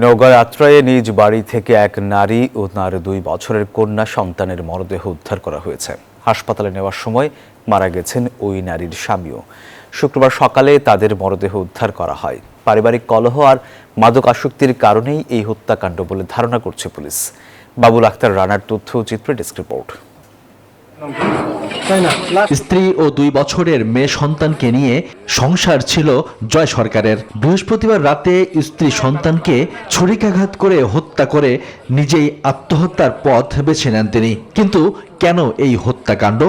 নওগাঁর আত্রায়ে নিজ বাড়ি থেকে এক নারী ও তার 2 বছরের কন্যা সন্তানের মরদেহ উদ্ধার করা হয়েছে। হাসপাতালে নেওয়ার সময় মারা গেছেন ওই নারীর স্বামীও। শুক্রবার সকালে তাদের মরদেহ উদ্ধার করা হয়। পারিবারিক কলহ আর মাদকাসক্তির কারণেই এই হত্যাকাণ্ড বলে ধারণা করছে পুলিশ। বাবুল আক্তার রানার তথ্য চিত্রে ডেস্ক রিপোর্ট। স্ত্রী ও 2 বছরের মেয়ে সন্তানকে নিয়ে সংসার ছিল জয় সরকারের। বৃহস্পতিবার রাতে স্ত্রী সন্তানকে ছুরিকাঘাত করে হত্যা করে নিজেই আত্মহত্যার পথ বেছে নেন তিনি। কিন্তু কেন এই হত্যাকাণ্ড?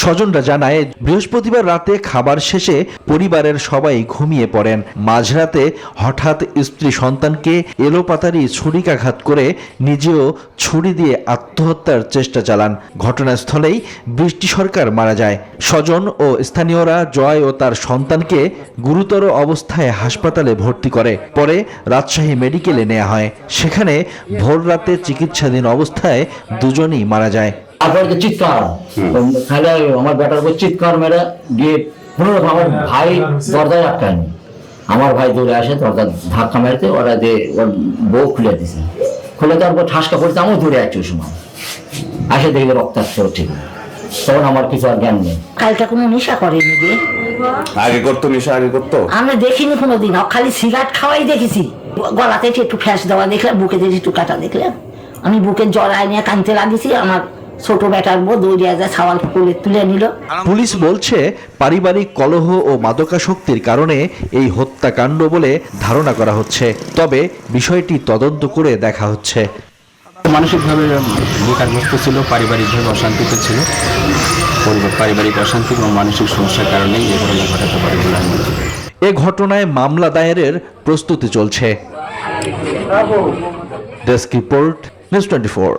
স্বজনরা জানায়, বৃহস্পতিবার রাতে খাবার শেষে পরিবারের সবাই ঘুমিয়ে পড়েন। মাঝরাতে হঠাৎ স্ত্রী সন্তানকে এলোপাতাড়ি ছুরিকাঘাত করে নিজেও ছুরি দিয়ে আত্মহত্যার চেষ্টা চালান। ঘটনাস্থলেই বৃষ্টি সরকার মারা যায়। স্বজন ও স্থানীয়রা জয় ও তার সন্তানকে গুরুতর অবস্থায় হাসপাতালে ভর্তি করে। পরে রাজশাহী মেডিকেলে নেওয়া হয়। সেখানে ভোর রাতে চিকিৎসাধীন অবস্থায় দুজনই মারা যায়। তারপরে তো চিৎকার, তাহলে আমার বেটার উপর চিৎকার মেরে গিয়ে কোনোরকম আমার ভাই দরজায় আটকায়নি। আমার ভাই দৌড়ে আসে, দরজা ধাক্কা মারতে ওরা দিয়ে ওর বউ খুলে দিছে। খুলে দেওয়ার পর ঠাসকা পড়তে আমিও দৌড়ে আসছি ওই সময়। আসে দেখলে রক্তাক্ত ঠিক, তখন আমার কিছু আর জ্ঞান নেই। কালটা কোনো নেশা করেনি রে। আগে করতো নেশা, আগে করতো? আমি দেখিনি কোনোদিন, খালি সিগারেট খাওয়াই দেখেছি। গলাতে একটু ফ্যাস দেওয়া দেখলাম, বুকে একটু কাটা দেখলাম। আমি বুকের জড়ায় নিয়ে কানতে লাগিয়েছি। আমার ছোট বেটার বউ দৌড়িয়া যায়, সাওয়াল কোলে তুলে নিল। পুলিশ বলছে, পারিবারিক কলহ ও মাদকাসক্তির কারণে এই হত্যাকাণ্ড বলে ধারণা করা হচ্ছে। তবে বিষয়টি তদন্ত করে দেখা হচ্ছে। মানসিকভাবে বেকারগ্রস্ত ছিল, পারিবারিকভাবে অশান্তিতে ছিল। পারিবারিক অশান্তি এবং মানসিক সমস্যার কারণেই এ ঘটনা ঘটাতে পারে বলে আমি মনে করি। এ ঘটনায় মামলা দায়েরের প্রস্তুতি চলছে। Desk report, news 24।